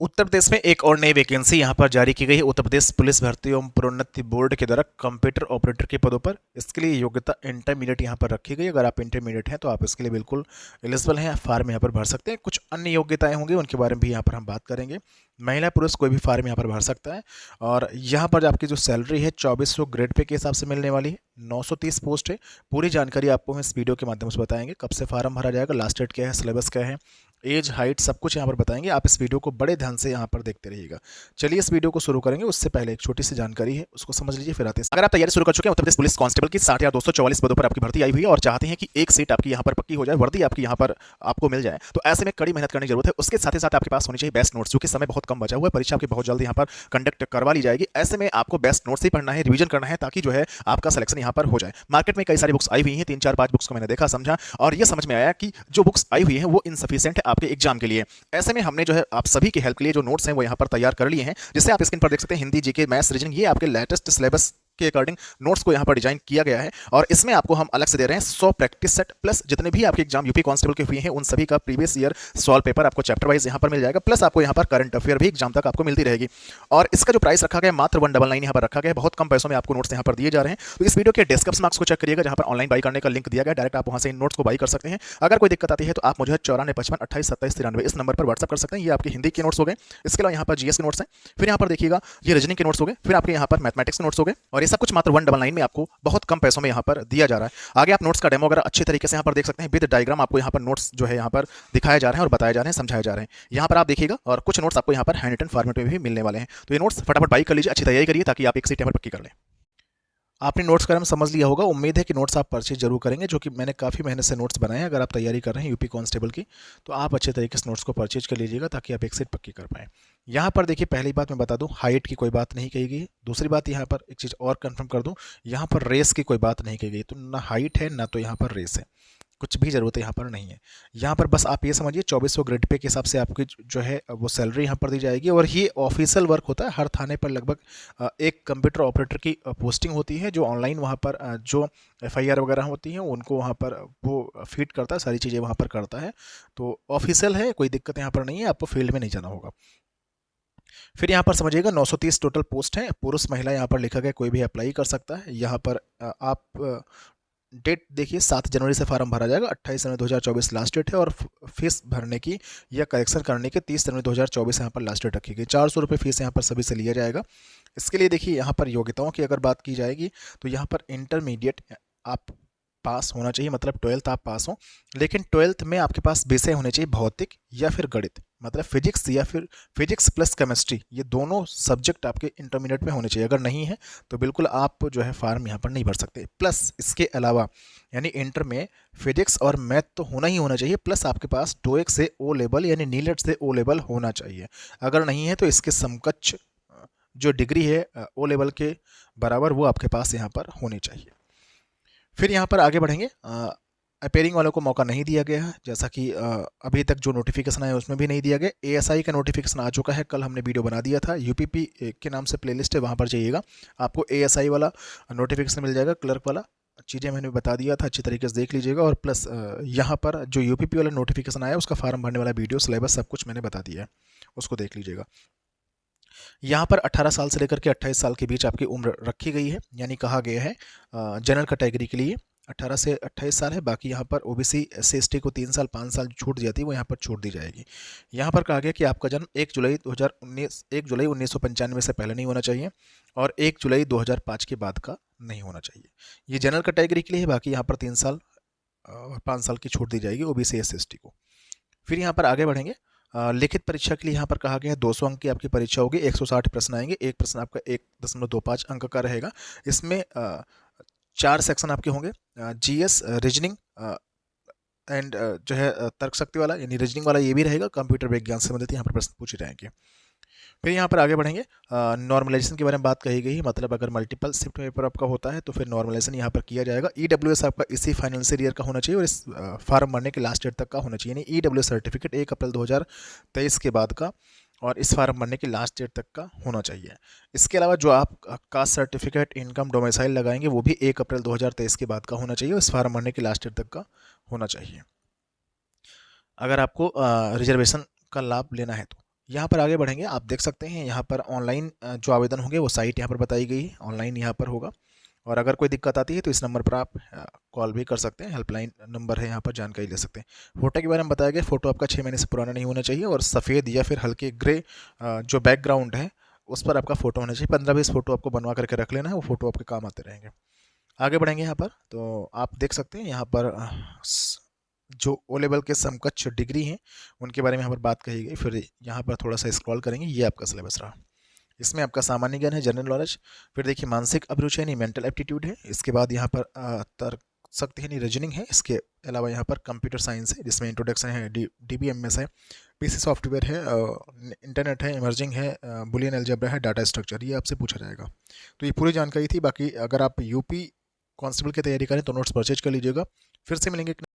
उत्तर प्रदेश में एक और नई वैकेंसी यहाँ पर जारी की गई है। उत्तर प्रदेश पुलिस भर्ती एवं प्रोन्नति बोर्ड के द्वारा कंप्यूटर ऑपरेटर के पदों पर इसके लिए योग्यता इंटरमीडिएट यहाँ पर रखी गई है। अगर आप इंटरमीडिएट हैं तो आप इसके लिए बिल्कुल एलिजिबल हैं, फॉर्म यहाँ पर भर सकते हैं। कुछ अन्य योग्यताएं होंगी, उनके बारे में भी यहाँ पर हम बात करेंगे। महिला पुरुष कोई भी फॉर्म यहाँ पर भर सकता है। और यहाँ पर आपकी जो सैलरी है 2400 ग्रेड पे के हिसाब से मिलने वाली है। 930 पोस्ट है। पूरी जानकारी आपको हम इस वीडियो के माध्यम से बताएंगे। कब से फॉर्म भरा जाएगा, लास्ट डेट क्या है, सिलेबस क्या है, एज, हाइट, सब कुछ यहाँ पर बताएंगे। आप इस वीडियो को बड़े ध्यान से यहाँ पर देखते रहिएगा। चलिए इस वीडियो को शुरू करेंगे। उससे पहले एक छोटी सी जानकारी है, उसको समझ लीजिए, फिर आते हैं। अगर आप तैयारी शुरू कर चुके हैं उत्तर प्रदेश पुलिस कांस्टेबल की 60,244 पदों पर आपकी भर्ती आई हुई है और चाहते हैं कि एक सीट आपकी यहाँ पर पक्की हो जाए, वर्दी आपकी यहाँ पर आपको मिल जाए, तो ऐसे में कड़ी मेहनत करने की जरूरत है। उसके साथ ही साथ आपके पास होनी चाहिए बेस्ट नोट्स, जो कि समय बहुत कम बचा हुआ है। परीक्षा आपकी बहुत जल्द यहाँ पर कंडक्ट करवा ली जाएगी। ऐसे में आपको बेस्ट नोट्स ही पढ़ना है, रिवीजन करना है, ताकि जो है आपका सिलेक्शन यहाँ पर हो जाए। मार्केट में कई सारी बुक्स आई हुई हैं, 3-4-5 बुक्स को मैंने देखा, समझा और ये समझ में आया कि जो बुक्स आई हुई हैं वो इनसफिशिएंट है आपके एग्जाम के लिए। ऐसे में हमने जो है आप सभी की हेल्प के लिए जो नोट्स हैं वो यहाँ पर तैयार कर लिए हैं, जिससे आप स्क्रीन पर देख सकते हैं। हिंदी, जीके, मैथ्स, रीजनिंग, ये आपके लेटेस्ट सिलेबस के अकॉर्डिंग नोट्स को यहाँ पर डिजाइन किया गया है। और इसमें आपको हम अलग से दे रहे हैं 100 प्रैक्टिस सेट, प्लस जितने भी आपके एग्जाम यूपी कांस्टेबल के हुए हैं उन सभी का प्रीवियस ईयर सॉल्व पेपर आपको चैप्टर वाइज यहाँ पर मिल जाएगा। प्लस आपको यहाँ पर करंट अफेयर भी एग्जाम तक आपको मिलती रहेगी। और इसका जो प्राइस रखा गया मात्र 199 यहाँ पर रखा गया है। बहुत कम पैसों में आपको नोट्स यहाँ पर दिए जा रहे हैं। तो इस वीडियो के डिस्क्रिप्शन बॉक्स को चेक करिएगा, जहाँ पर ऑनलाइन बाई करने का लिंक दिया गया, डायरेक्ट आप वहाँ से इन नोट्स को बाई कर सकते हैं। अगर कोई दिक्कत आती है तो आप मुझे 9455282793 इस नंबर पर व्हाट्सअप कर सकते हैं। ये आपके हिंदी के नोट्स हो गए। इसके अलावा यहाँ पर जीएस के नोट्स हैं। फिर यहाँ पर देखिएगा ये रीजनिंग के नोट्स हो गए। फिर आपके यहाँ पर मैथमेटिक्स के नोट्स हो गए। और ये सब कुछ मात्र 199 में आपको बहुत कम पैसों में यहाँ पर दिया जा रहा है। आगे आप नोट्स का डेमो वगैरह अच्छे तरीके से यहाँ पर देख सकते हैं। विद डायग्राम आपको यहाँ पर नोट्स जो है यहाँ पर दिखाए जा रहे हैं और बताए जा रहे हैं, समझाए जा रहे हैं। यहाँ पर आप देखिएगा और कुछ नोट्स आपको यहाँ पर हैंड रिटन फॉर्मेट में भी मिलने वाले हैं। तो ये नोट्स फटाफट बाई कर लीजिए, अच्छी तैयारी करिए, ताकि आप एक सीट यहाँ पर पक्की कर लें। आपने नोट्स का नाम समझ लिया होगा। उम्मीद है कि नोट्स आप परचेज जरूर करेंगे, जो कि मैंने काफ़ी मेहनत से नोट्स बनाए हैं। अगर आप तैयारी कर रहे हैं यूपी कांस्टेबल की, तो आप अच्छे तरीके से नोट्स को परचेज कर लीजिएगा, ताकि आप एक सीट पक्की कर पाएँ। यहाँ पर देखिए, पहली बात मैं बता दूं, हाइट की कोई बात नहीं कही गई। दूसरी बात यहाँ पर एक चीज़ और कंफर्म कर दूं, यहाँ पर रेस की कोई बात नहीं कही गई। तो ना हाइट है ना तो यहाँ पर रेस है, कुछ भी ज़रूरत यहाँ पर नहीं है। यहाँ पर बस आप ये समझिए 2400 ग्रेड पे के हिसाब से आपकी जो है वो सैलरी यहाँ पर दी जाएगी। और ये ऑफिशियल वर्क होता है। हर थाने पर लगभग एक कंप्यूटर ऑपरेटर की पोस्टिंग होती है, जो ऑनलाइन वहाँ पर जो एफआईआर वगैरह होती हैं उनको वहाँ पर वो फीड करता है, सारी चीज़ें वहाँ पर करता है। तो ऑफिशियल है, कोई दिक्कत यहाँ पर नहीं है, आपको फील्ड में नहीं जाना होगा। फिर यहाँ पर समझिएगा 930 टोटल पोस्ट हैं। पुरुष महिला यहाँ पर लिखा गया, कोई भी अप्लाई कर सकता है। यहाँ पर आप डेट देखिए, 7 जनवरी से फॉर्म भरा जाएगा। 28 जनवरी 2024 लास्ट डेट है। और फीस भरने की या करेक्शन करने के 30 जनवरी 2024 यहाँ पर लास्ट डेट रखी गई। 400 रुपये फीस यहाँ पर सभी से लिया जाएगा। इसके लिए देखिए, यहाँ पर योग्यताओं की अगर बात की जाएगी तो यहाँ पर इंटरमीडिएट आप पास होना चाहिए, मतलब 12th आप पास हो। लेकिन 12th में आपके पास विषय होने चाहिए भौतिक या फिर गणित, मतलब फिजिक्स या फिर फिजिक्स प्लस केमिस्ट्री, ये दोनों सब्जेक्ट आपके इंटरमीडिएट में होने चाहिए। अगर नहीं है तो बिल्कुल आप जो है फॉर्म यहाँ पर नहीं भर सकते। प्लस इसके अलावा यानी इंटर में फिजिक्स और मैथ तो होना ही होना चाहिए। प्लस आपके पास टोएक से ओ लेवल यानी नीलेट से ओ लेवल होना चाहिए। अगर नहीं है तो इसके समकक्ष जो डिग्री है ओ लेवल के बराबर, वो आपके पास यहाँ पर होनी चाहिए। फिर यहाँ पर आगे बढ़ेंगे। अपेयरिंग वालों को मौका नहीं दिया गया है, जैसा कि अभी तक जो नोटिफिकेशन आया उसमें भी नहीं दिया गया। एएसआई का नोटिफिकेशन आ चुका है, कल हमने वीडियो बना दिया था। यूपीपी के नाम से प्लेलिस्ट है, वहाँ पर जाइएगा, आपको एएसआई वाला नोटिफिकेशन मिल जाएगा। क्लर्क वाला चीज़ें मैंने बता दिया था, अच्छी तरीके से देख लीजिएगा। और प्लस यहाँ पर जो यूपीपी वाला नोटिफिकेशन आया उसका फॉर्म भरने वाला वीडियो, सिलेबस, सब कुछ मैंने बता दिया है, उसको देख लीजिएगा। यहाँ पर 18 साल से लेकर के 28 साल के बीच आपकी उम्र रखी गई है। यानी कहा गया है जनरल कैटेगरी के लिए 18 से 28 साल है। बाकी यहाँ पर ओबीसी एससी एसटी को 3 साल 5 साल छूट दी जाती है, वो यहाँ पर छूट दी जाएगी। यहाँ पर कहा गया कि आपका जन्म 1 जुलाई 1995 से पहले नहीं होना चाहिए और 1 जुलाई 2005 के बाद का नहीं होना चाहिए। ये जनरल कैटेगरी के लिए है। बाकी यहाँ पर 3 साल और 5 साल की छूट दी जाएगी ओबीसी एससी एसटी को। फिर यहाँ पर आगे बढ़ेंगे। लिखित परीक्षा के लिए यहाँ पर कहा गया है 200 अंक की आपकी परीक्षा होगी। 160 प्रश्न आएंगे। एक प्रश्न आपका 1.25 अंक का रहेगा। इसमें 4 सेक्शन आपके होंगे, जीएस, रीजनिंग एंड जो है तर्क शक्ति वाला यानी रीजनिंग वाला ये भी रहेगा। कंप्यूटर विज्ञान से संबंधित यहाँ पर प्रश्न पूछे जाएंगे। फिर यहाँ पर आगे बढ़ेंगे। नॉर्मलाइजेशन के बारे में बात कही गई है, मतलब अगर मल्टीपल शिफ्ट पेपर आपका होता है तो फिर नॉर्मलाइजेशन यहाँ पर किया जाएगा। ईडब्ल्यूएस आपका इसी फाइनेंशियल ईयर का होना चाहिए और इस फॉर्म भरने के लास्ट डेट तक का होना चाहिए। यानी ईडब्ल्यूएस सर्टिफिकेट 1 अप्रैल 2023 के बाद का और इस फॉर्म भरने के लास्ट डेट तक का होना चाहिए। इसके अलावा जो आप कास्ट सर्टिफिकेट, इनकम, डोमिसाइल लगाएंगे वो भी 1 अप्रैल 2023 के बाद का होना चाहिए और इस फॉर्म भरने के लास्ट डेट तक का होना चाहिए। अगर आपको रिजर्वेशन का लाभ लेना है तो यहाँ पर आगे बढ़ेंगे, आप देख सकते हैं यहाँ पर ऑनलाइन जो आवेदन होंगे वो साइट यहाँ पर बताई गई है, ऑनलाइन यहाँ पर होगा। और अगर कोई दिक्कत आती है तो इस नंबर पर आप कॉल भी कर सकते हैं, हेल्पलाइन नंबर है, यहाँ पर जानकारी ले सकते हैं। फ़ोटो के बारे में बताया गया, फ़ोटो आपका 6 महीने से पुराना नहीं होना चाहिए और सफ़ेद या फिर हल्के ग्रे जो बैकग्राउंड है उस पर आपका फ़ोटो होना चाहिए। 15-20 फ़ोटो आपको बनवा करके रख लेना है, वो फ़ोटो आपके काम आते रहेंगे। आगे बढ़ेंगे यहाँ पर, तो आप देख सकते हैं यहाँ पर जो ओ लेवल के समकक्ष डिग्री हैं उनके बारे में यहाँ पर बात कही गई। फिर यहाँ पर थोड़ा सा स्क्रॉल करेंगे, ये आपका सिलेबस रहा। इसमें आपका सामान्य ज्ञान है, जनरल नॉलेज। फिर देखिए मानसिक अभिरुचि यानी मेंटल एप्टीट्यूड है। इसके बाद यहाँ पर तर्क शक्ति यानी रीजनिंग है। इसके अलावा यहाँ पर कंप्यूटर साइंस है जिसमें इंट्रोडक्शन है, DBMS है, PC सॉफ्टवेयर है, इंटरनेट है, इमर्जिंग है, बुलियन अलजेब्रा है, डाटा स्ट्रक्चर, ये आपसे पूछा जाएगा। तो ये पूरी जानकारी थी। बाकी अगर आप यूपी कांस्टेबल की तैयारी करें तो नोट्स परचेज कर लीजिएगा। फिर से मिलेंगे।